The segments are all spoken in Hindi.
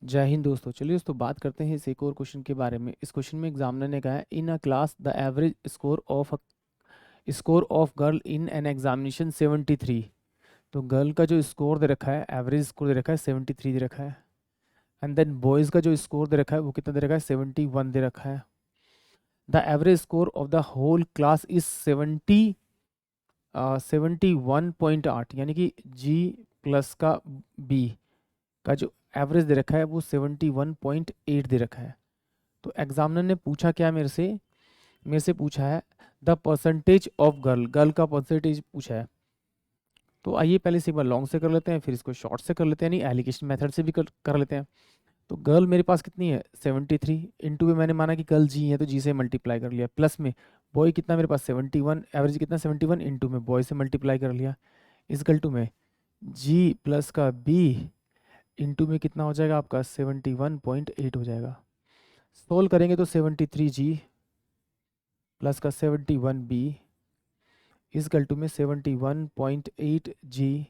जय हिंद दोस्तों। चलिए दोस्तों बात करते हैं इस एक और क्वेश्चन के बारे में। इस क्वेश्चन में एग्जामिनर ने कहा है in a class the average score of girl in an examination 73। तो गर्ल का जो स्कोर दे रखा है, एवरेज स्कोर दे रखा है 73 दे रखा है। एंड देन बॉयज़ का जो स्कोर दे रखा है वो कितना दे रखा है, 71 दे रखा है। The average score of the whole class is 71.8, यानी कि जी प्लस का बी का जो एवरेज दे रखा है वो 71.8 दे रखा है। तो एग्जामिनर ने पूछा क्या मेरे से पूछा है द परसेंटेज ऑफ गर्ल का परसेंटेज पूछा है। तो आइए पहले से एक बार लॉन्ग से कर लेते हैं, फिर इसको शॉर्ट से कर लेते हैं, नहीं एलिगेशन मेथड से भी कर लेते हैं। तो गर्ल मेरे पास कितनी है 73, इंटू में मैंने माना कि गर्ल जी है तो जी से मल्टीप्लाई कर लिया, प्लस में बॉय कितना मेरे पास 71, एवरेज कितना 71, इंटू में बॉय से मल्टीप्लाई कर लिया, इजकल टू में जी प्लस का बी इंटू में कितना हो जाएगा आपका 71.8 हो जाएगा। सोल्व करेंगे तो 73G प्लस का 71B इजकल टू में 71.8G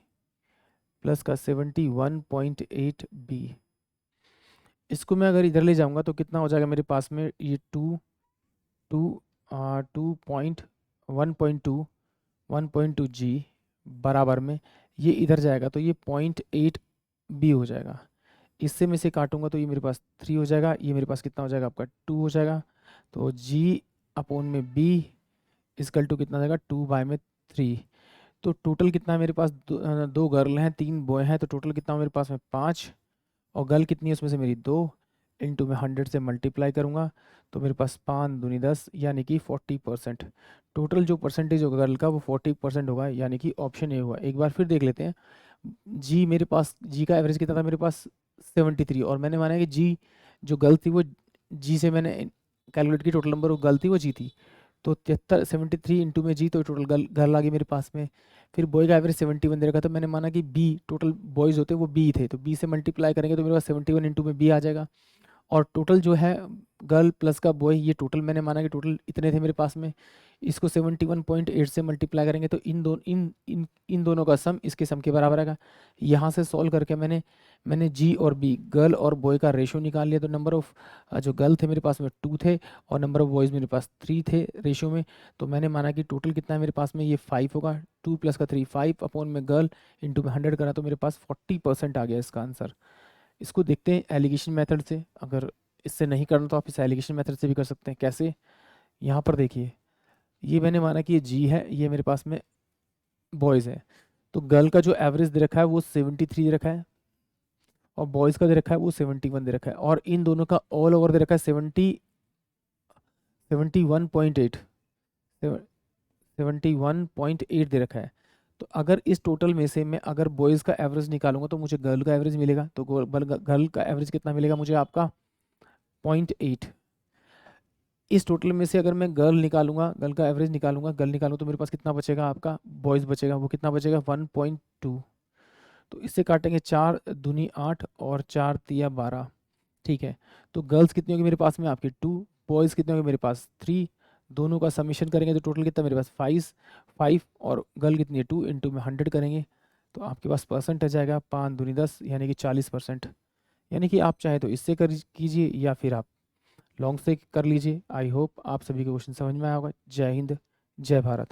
प्लस का 71.8B। इसको मैं अगर इधर ले जाऊंगा तो कितना हो जाएगा मेरे पास में, ये 1.2G बराबर में ये इधर जाएगा तो ये 0.8B हो जाएगा। इससे मैं से काटूंगा तो ये मेरे पास 3 हो जाएगा, ये मेरे पास कितना हो जाएगा आपका 2 हो जाएगा। तो G अपोन में B इसकल टू कितना हो जाएगा 2/3। तो टोटल कितना है मेरे पास, दो गर्ल हैं 3 बॉय हैं, तो टोटल कितना मेरे पास में 5, और गर्ल कितनी है उसमें से मेरी 2, इंटू में 100 से मल्टीप्लाई करूँगा तो मेरे पास 5 दूनी 10 यानी कि 40%। टोटल जो परसेंटेज होगा गर्ल का वो 40% होगा, यानी कि ऑप्शन ए हुआ। एक बार फिर देख लेते हैं। जी मेरे पास, जी का एवरेज कितना था मेरे पास 73, और मैंने माना कि जी जो गर्ल थी वो जी से मैंने कैलकुलेट की, टोटल नंबर वो गर्ल थी वो जी थी, तो 73 इंटू में जी, तो टोटल गर्ल आ गई मेरे पास में। फिर बॉय का एवरेज 71 दे रखा, तो मैंने माना कि बी टोटल बॉयज़ होते वो बी थे, तो बी से मल्टीप्लाई करेंगे तो मेरे पास 71 इंटू में बी आ जाएगा। और टोटल जो है गर्ल प्लस का बॉय, ये टोटल मैंने माना कि टोटल इतने थे मेरे पास में, इसको 71.8 से मल्टीप्लाई करेंगे तो इन दोनों का सम इसके सम के बराबर आएगा। यहाँ से सॉल्व करके मैंने जी और बी गर्ल और बॉय का रेशो निकाल लिया। तो नंबर ऑफ जो गर्ल थे मेरे पास में 2 थे और नंबर ऑफ बॉयज़ मेरे पास 3 थे रेशो में। तो मैंने माना कि टोटल कितना है मेरे पास में, ये 5 होगा, 2 प्लस का 3 5 अपॉन में गर्ल इंटू में 100 करा तो मेरे पास 40% आ गया इसका आंसर। इसको देखते हैं एलिगेशन मेथड से। अगर इससे नहीं करना तो आप इस एलिगेशन मेथड से भी कर सकते हैं। कैसे, यहाँ पर देखिए, ये मैंने माना कि ये जी है, ये मेरे पास में बॉयज़ है, तो गर्ल का जो एवरेज दे रखा है वो 73 दे रखा है और बॉयज़ का दे रखा है वो 71 दे रखा है, और इन दोनों का ऑल ओवर दे रखा है 71.8 दे रखा है। तो अगर इस टोटल में से मैं अगर बॉयज़ का एवरेज निकालूंगा तो मुझे गर्ल का एवरेज मिलेगा। तो गर्ल का एवरेज कितना मिलेगा मुझे आपका 0.8। इस टोटल में से अगर मैं गर्ल निकालूंगा, गर्ल का एवरेज निकालूंगा, गर्ल निकालूँ तो मेरे पास कितना बचेगा आपका, बॉयज़ बचेगा, वो कितना बचेगा 1.2। तो इससे काटेंगे 4 दूनी 8 और 4 तिया 12, ठीक है। तो गर्ल्स कितनी होगी मेरे पास में आपकी 2, बॉयज़ कितने होंगे मेरे पास 3, दोनों का समीशन करेंगे तो टोटल कितना मेरे पास 5 और गर्ल कितनी है 2, इंटू में 100 करेंगे तो आपके पास परसेंट आ जाएगा 5 दूनी 10 यानी कि 40%। यानी कि आप चाहे तो इससे कर कीजिए या फिर आप लॉन्ग से कर लीजिए। आई होप आप सभी को क्वेश्चन समझ में आया होगा। जय हिंद, जय भारत।